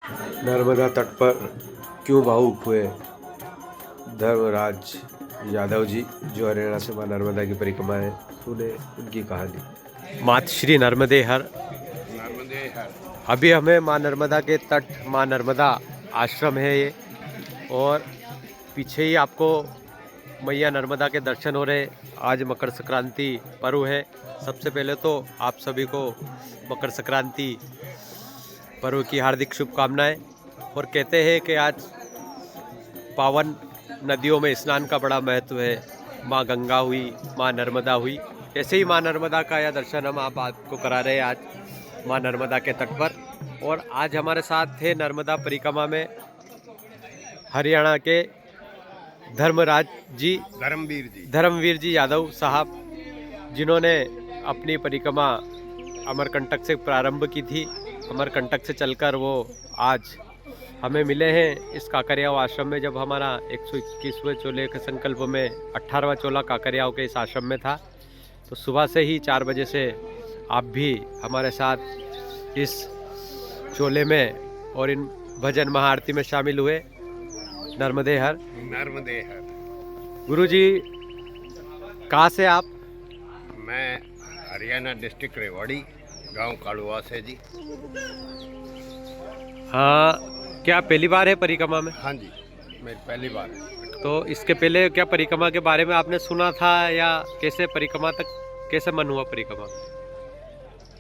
नर्मदा तट पर क्यों भावुक हुए धर्मराज यादव जी, जो हरियाणा से मां नर्मदा की परिक्रमा है, सुने उनकी कहानी। मात श्री नर्मदे हर। अभी हमें मां नर्मदा के तट, मां नर्मदा आश्रम है ये, और पीछे ही आपको मैया नर्मदा के दर्शन हो रहे। आज मकर संक्रांति पर्व है। सबसे पहले तो आप सभी को मकर संक्रांति पर्व की हार्दिक शुभकामनाएं। और कहते हैं कि आज पावन नदियों में स्नान का बड़ा महत्व है। माँ गंगा हुई, माँ नर्मदा हुई, ऐसे ही माँ नर्मदा का यह दर्शन हम आपको करा रहे हैं आज माँ नर्मदा के तट पर। और आज हमारे साथ थे नर्मदा परिक्रमा में हरियाणा के धर्मवीर जी यादव साहब, जिन्होंने अपनी परिक्रमा अमरकंटक से प्रारंभ की थी। अमरकंटक से चलकर वो आज हमें मिले हैं इस काकरियाव आश्रम में, जब हमारा 121वें चोले के संकल्प में 18वां चोला काकरियाव के इस आश्रम में था। तो सुबह से ही 4 बजे से आप भी हमारे साथ इस चोले में और इन भजन महाआरती में शामिल हुए। नर्मदे हर। नर्मदे हर। गुरु जी, कहाँ से आप? मैं हरियाणा डिस्ट्रिक्ट रेवाड़ी, गांव कालुआ से जी। हाँ, क्या पहली बार है परिक्रमा में? हाँ जी, मेरी पहली बार है। तो इसके पहले क्या परिक्रमा के बारे में आपने सुना था, या कैसे परिक्रमा तक कैसे मन हुआ परिक्रमा?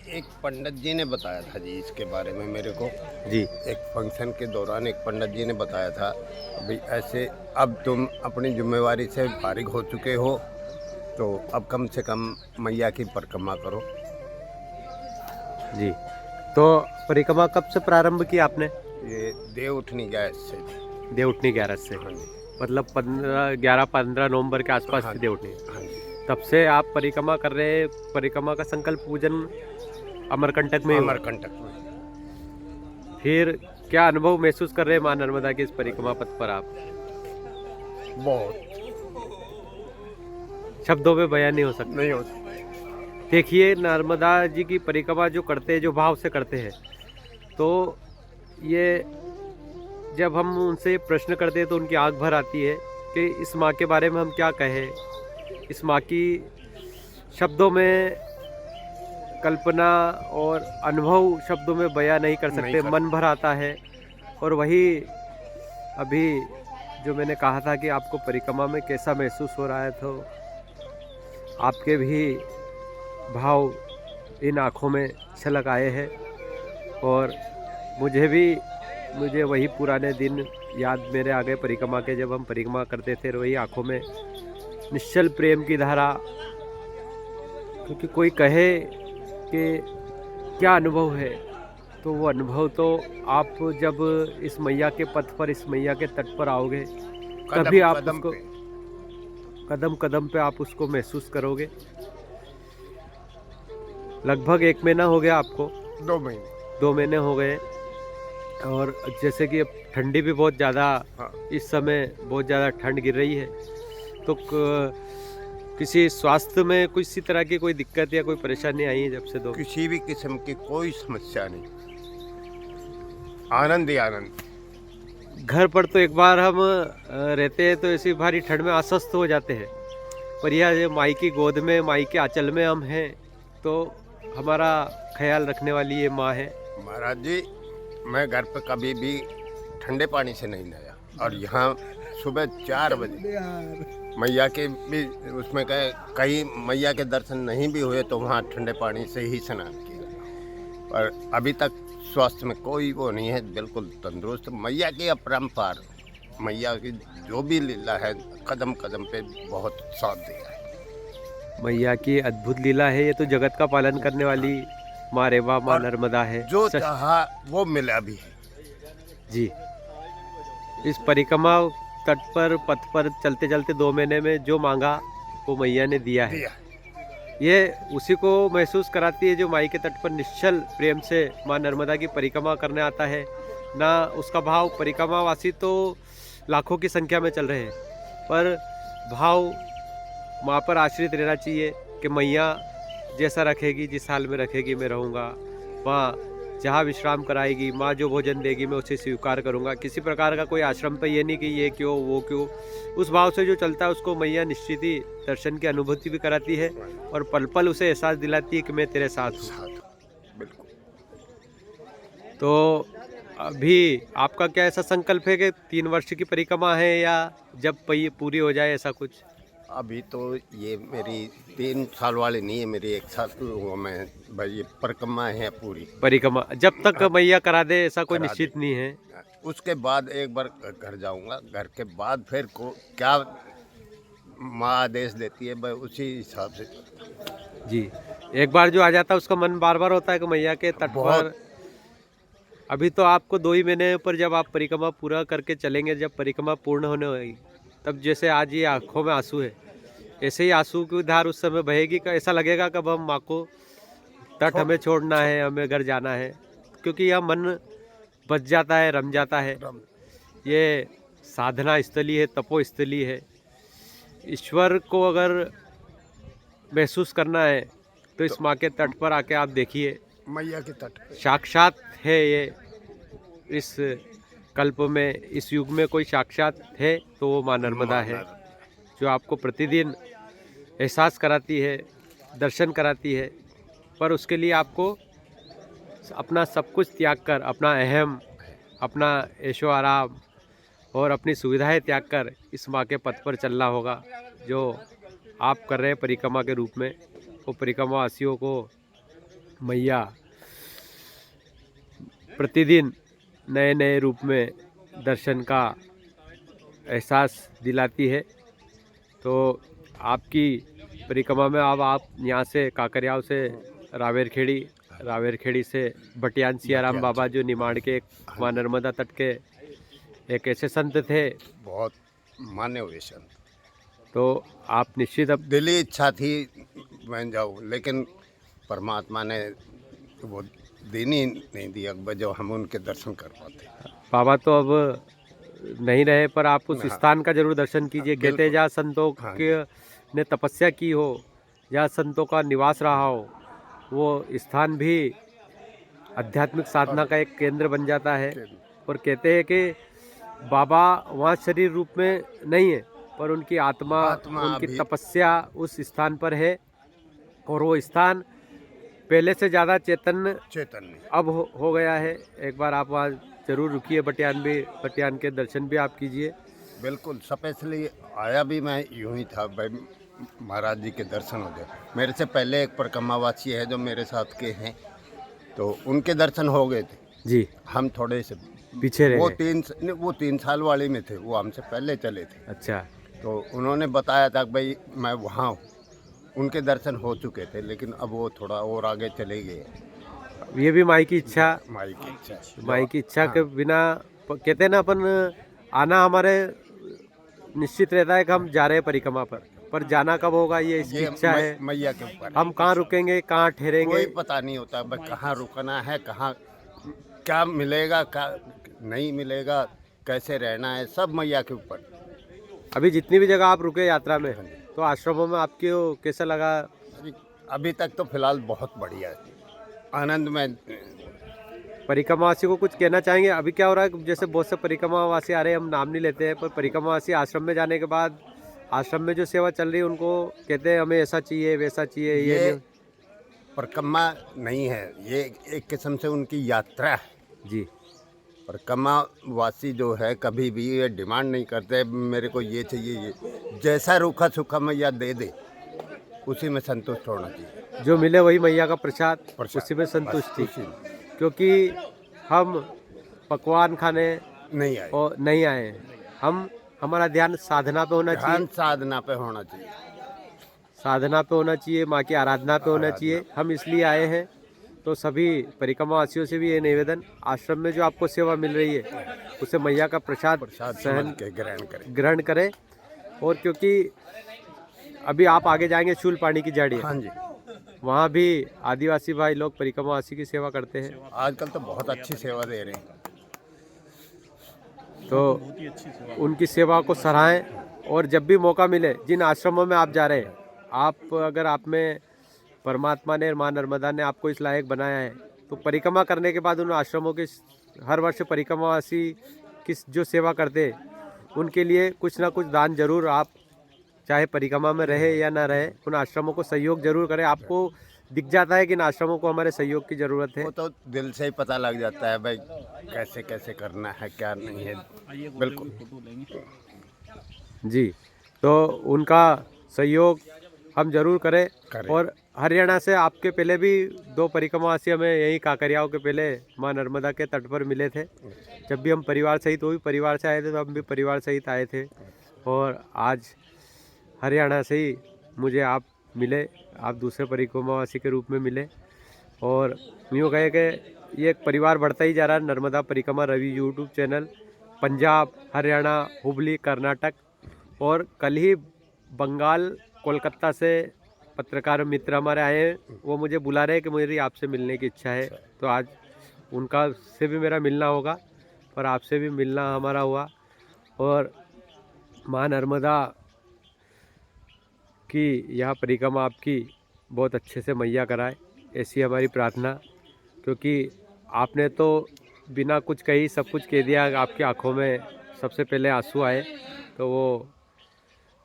एक पंडित जी ने बताया था जी इसके बारे में मेरे को जी। एक फंक्शन के दौरान एक पंडित जी ने बताया था, भाई ऐसे अब तुम अपनी जिम्मेवारी से फारिग हो चुके हो, तो अब कम से कम मैया की परिक्रमा करो। जी, तो परिक्रमा कब से प्रारंभ की आपने? ये देवउठनी गैस से। देवउठनी 11 से। हाँ जी। मतलब 15 नवंबर के आसपास हाँ थी देवउठनी। हाँ जी। तब से आप परिक्रमा कर रहे हैं। परिक्रमा का संकल्प पूजन अमरकंटक में। अमरकंटक में। फिर क्या अनुभव महसूस कर रहे हैं मां नर्मदा के इस परिक्रमा पथ पर आप? बहुत शब्दों में बयान नहीं हो सकता। नहीं होता। देखिए, नर्मदा जी की परिक्रमा जो करते हैं, जो भाव से करते हैं, तो ये जब हम उनसे प्रश्न करते हैं तो उनकी आंख भर आती है कि इस माँ के बारे में हम क्या कहें। इस माँ की शब्दों में कल्पना और अनुभव शब्दों में बयां नहीं कर सकते, मन भर आता है। और वही अभी जो मैंने कहा था कि आपको परिक्रमा में कैसा महसूस हो रहा है, तो आपके भी भाव इन आँखों में छलक आए हैं। और मुझे वही पुराने दिन याद मेरे आ गए परिक्रमा के, जब हम परिक्रमा करते थे। वही आँखों में निश्चल प्रेम की धारा। क्योंकि कोई कहे कि क्या अनुभव है, तो वो अनुभव तो आप जब इस मैया के पथ पर, इस मैया के तट पर आओगे, तभी आप उसको कदम कदम पे आप उसको महसूस करोगे। लगभग 1 महीना हो गया आपको? 2 महीने हो गए। और जैसे कि अब ठंडी भी बहुत ज़्यादा, इस समय बहुत ज़्यादा ठंड गिर रही है, तो किसी स्वास्थ्य में किसी तरह की कोई दिक्कत या कोई परेशानी आई है जब से? किसी भी किस्म की कोई समस्या नहीं, आनंद ही आनंद। घर पर तो एक बार हम रहते हैं तो ऐसी भारी ठंड में अस्वस्थ हो जाते हैं, पर यह माई की गोद में, माई के आंचल में हम हैं, तो हमारा ख्याल रखने वाली ये माँ है। महाराज जी, मैं घर पे कभी भी ठंडे पानी से नहीं नहाया, और यहाँ सुबह 4 बजे मैया के भी उसमें कहीं मैया के दर्शन नहीं भी हुए तो वहाँ ठंडे पानी से ही स्नान किया। और अभी तक स्वास्थ्य में कोई वो नहीं है, बिल्कुल तंदुरुस्त। मैया की अपरंपार, मैया की जो भी लीला है, कदम कदम पे बहुत साथ दिया है। मैया की अद्भुत लीला है ये, तो जगत का पालन करने वाली माँ रेवा, माँ नर्मदा है। जो चाहा वो मिला भी है जी। इस परिक्रमा तट पर, पथ पर चलते चलते 2 महीने में जो मांगा वो मैया ने दिया है। ये उसी को महसूस कराती है जो माई के तट पर निश्चल प्रेम से माँ नर्मदा की परिक्रमा करने आता है ना। उसका भाव, परिक्रमावासी तो लाखों की संख्या में चल रहे हैं, पर भाव माँ पर आश्रित रहना चाहिए कि मैया जैसा रखेगी, जिस हाल में रखेगी मैं रहूँगा। माँ जहाँ विश्राम कराएगी माँ, जो भोजन देगी मैं उसे स्वीकार करूँगा। किसी प्रकार का कोई आश्रम पे ये नहीं कि ये क्यों वो क्यों, उस भाव से जो चलता है उसको मैया निश्चित ही दर्शन की अनुभूति भी कराती है और पल पल उसे एहसास दिलाती है कि मैं तेरे साथ हूँ। बिल्कुल। तो अभी आपका क्या ऐसा संकल्प है कि 3 वर्ष की परिक्रमा है या जब पूरी हो जाए ऐसा कुछ? अभी तो ये मेरी 3 साल वाली नहीं है, मेरी 1 साल वो मैं भाई ये परिक्रमा है पूरी। परिक्रमा जब तक मैया करा दे ऐसा कोई करा निश्चित दे। नहीं है। उसके बाद एक बार घर जाऊंगा, घर के बाद फिर को क्या माँ आदेश देती है भाई उसी हिसाब से। जी, एक बार जो आ जाता है उसका मन बार बार होता है कि मैया के तट बहुत। पर। अभी तो आपको 2 ही महीने पर जब आप परिक्रमा पूरा करके चलेंगे, जब परिक्रमा पूर्ण होने होगी, तब जैसे आज ये आंखों में आंसू है, ऐसे ही आंसू की धार उस समय बहेगी कि ऐसा लगेगा कि अब हम माँ को तट हमें छोड़ना है, हमें घर जाना है, क्योंकि यह मन बच जाता है, रम जाता है। ये साधना स्थली है, तपो स्थली है। ईश्वर को अगर महसूस करना है तो इस माँ के तट पर आके आप देखिए, मैया के तट पे। साक्षात है ये। इस कल्प में, इस युग में कोई साक्षात है तो वो माँ नर्मदा है, जो आपको प्रतिदिन एहसास कराती है, दर्शन कराती है। पर उसके लिए आपको अपना सब कुछ त्याग कर, अपना अहम, अपना ऐशो आराम और अपनी सुविधाएं त्याग कर इस माँ के पथ पर चलना होगा, जो आप कर रहे हैं परिक्रमा के रूप में। वो परिक्रमा वासियों को मैया प्रतिदिन नए नए रूप में दर्शन का एहसास दिलाती है। तो आपकी परिक्रमा में अब आप यहाँ से काकरियाव से रावेरखेड़ी से बटियान सियाराम बाबा, जो निमाड़ के एक माँ नर्मदा तट के एक ऐसे संत थे, बहुत माने हुए संत। तो आप निश्चित अब दिली इच्छा थी मैं जाऊँ, लेकिन परमात्मा ने वो दिन ही नहीं दिया जो हम उनके दर्शन कर पाते। बाबा तो अब नहीं रहे, पर आप उस हाँ। स्थान का जरूर दर्शन कीजिए। कहते हैं बिल्कुल। जहाँ संतों हाँ के ने तपस्या की हो, जहाँ संतों का निवास रहा हो, वो स्थान भी आध्यात्मिक साधना का एक केंद्र बन जाता है। और कहते हैं कि बाबा वहाँ शरीर रूप में नहीं है, पर उनकी आत्मा उनकी अभी तपस्या उस स्थान पर है, और वो स्थान पहले से ज़्यादा चैतन्य अब हो गया है। एक बार आप वहाँ जरूर रुकिए, बटियान के दर्शन भी आप कीजिए। बिल्कुल। स्पेशली आया भी मैं यूं ही था भाई, महाराज जी के दर्शन हो गए। मेरे से पहले एक परिक्रमावासी है जो मेरे साथ के हैं, तो उनके दर्शन हो गए थे जी, हम थोड़े से पीछे रह वो गए। वो 3 साल वाले में थे, वो हमसे पहले चले थे। अच्छा, तो उन्होंने बताया था कि भाई मैं वहाँ हूँ, उनके दर्शन हो चुके थे, लेकिन अब वो थोड़ा और आगे चले गए। ये भी माई की इच्छा, माई की इच्छा। माई की इच्छा के बिना कहते हैं ना, अपन आना हमारे निश्चित रहता है कि हम जा रहे हैं परिक्रमा पर जाना कब होगा ये इसकी इच्छा है। मैया के ऊपर हम कहाँ रुकेंगे, कहाँ ठहरेंगे, कोई पता नहीं होता भाई, कहाँ रुकना है, कहाँ क्या मिलेगा, क्या नहीं मिलेगा, कैसे रहना है, सब मैया के ऊपर। अभी जितनी भी जगह आप रुके यात्रा में, तो आश्रमों में आपको कैसा लगा? अभी तक तो फिलहाल बहुत बढ़िया है, आनंद में। परिक्रमावासी को कुछ कहना चाहेंगे? अभी क्या हो रहा है, जैसे बहुत से परिक्रमावासी आ रहे हैं, हम नाम नहीं लेते हैं, पर परिक्रमावासी आश्रम में जाने के बाद आश्रम में जो सेवा चल रही है उनको कहते हैं हमें ऐसा चाहिए वैसा चाहिए। ये परिक्रमा नहीं है, ये एक किस्म से उनकी यात्रा है जी। परिक्रमा वासी जो है कभी भी ये डिमांड नहीं करते मेरे को ये चाहिए, ये जैसा रूखा सूखा मैया दे दे उसी में संतुष्ट होना चाहिए। जो मिले वही मैया का प्रसाद, प्रसाद, उसी में संतुष्टि। उसी में। क्योंकि हम पकवान खाने नहीं आए, और नहीं आए हैं, हम हमारा ध्यान साधना पे होना चाहिए, ध्यान साधना पे होना चाहिए, साधना पे होना चाहिए, माँ की आराधना पे होना चाहिए। हम इसलिए आए हैं। तो सभी परिक्रमावासियों से भी ये निवेदन, आश्रम में जो आपको सेवा मिल रही है उसे मैया का प्रसाद समझ के ग्रहण करें। और क्योंकि अभी आप आगे जाएंगे शूल पानी की जाड़ी, हाँ जी, वहाँ भी आदिवासी भाई लोग परिक्रमावासी की सेवा करते हैं। आजकल तो बहुत अच्छी सेवा दे रहे हैं। तो उनकी सेवा को सराहें, और जब भी मौका मिले, जिन आश्रमों में आप जा रहे हैं, आप अगर आप में परमात्मा ने, माँ नर्मदा ने आपको इस लायक बनाया है तो परिक्रमा करने के बाद उन आश्रमों के हर वर्ष परिक्रमावासी की जो सेवा करते उनके लिए कुछ ना कुछ दान जरूर आप, चाहे परिक्रमा में रहे या ना रहे, उन आश्रमों को सहयोग जरूर करें। आपको दिख जाता है कि इन आश्रमों को हमारे सहयोग की ज़रूरत है। वो तो दिल से ही पता लग जाता है भाई कैसे कैसे करना है क्या नहीं है। बिल्कुल जी, तो उनका सहयोग हम जरूर करें। करें। और हरियाणा से आपके पहले भी 2 परिक्रमावासी हमें यहीं काकरियाओं के पहले माँ नर्मदा के तट पर मिले थे। जब भी हम परिवार सहित, वो भी परिवार से आए थे, तो हम भी परिवार सहित आए थे। और आज हरियाणा से ही मुझे आप मिले, आप दूसरे परिक्रमावासी के रूप में मिले। और यूँ कहे कि ये एक परिवार बढ़ता ही जा रहा है। नर्मदा परिक्रमा रवि यूट्यूब चैनल, पंजाब, हरियाणा, हुबली, कर्नाटक और कल ही बंगाल, कोलकाता से पत्रकार मित्र हमारे आए हैं। वो मुझे बुला रहे हैं कि मेरी आपसे मिलने की इच्छा है। तो आज उनका से भी मेरा मिलना होगा और आपसे भी मिलना हमारा हुआ। और माँ नर्मदा की यह परिक्रमा आपकी बहुत अच्छे से मैया कराए, ऐसी हमारी प्रार्थना। क्योंकि आपने तो बिना कुछ कही सब कुछ कह दिया, आपकी आंखों में सबसे पहले आंसू आए, तो वो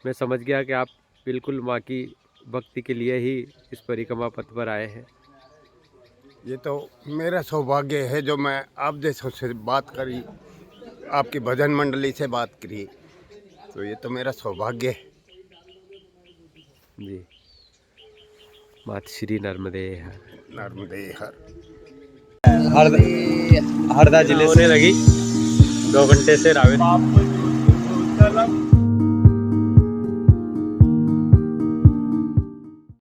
मैं समझ गया कि आप बिल्कुल माँ की भक्ति के लिए ही इस परिक्रमा पथ पर आए हैं। ये तो मेरा सौभाग्य है जो मैं आप जैसों से बात करी, आपकी भजन मंडली से बात करी, तो ये तो मेरा सौभाग्य है जी। मात श्री नर्मदे हर। नर्मदे हर। हरदा जिले से लगी 2 घंटे से रावेत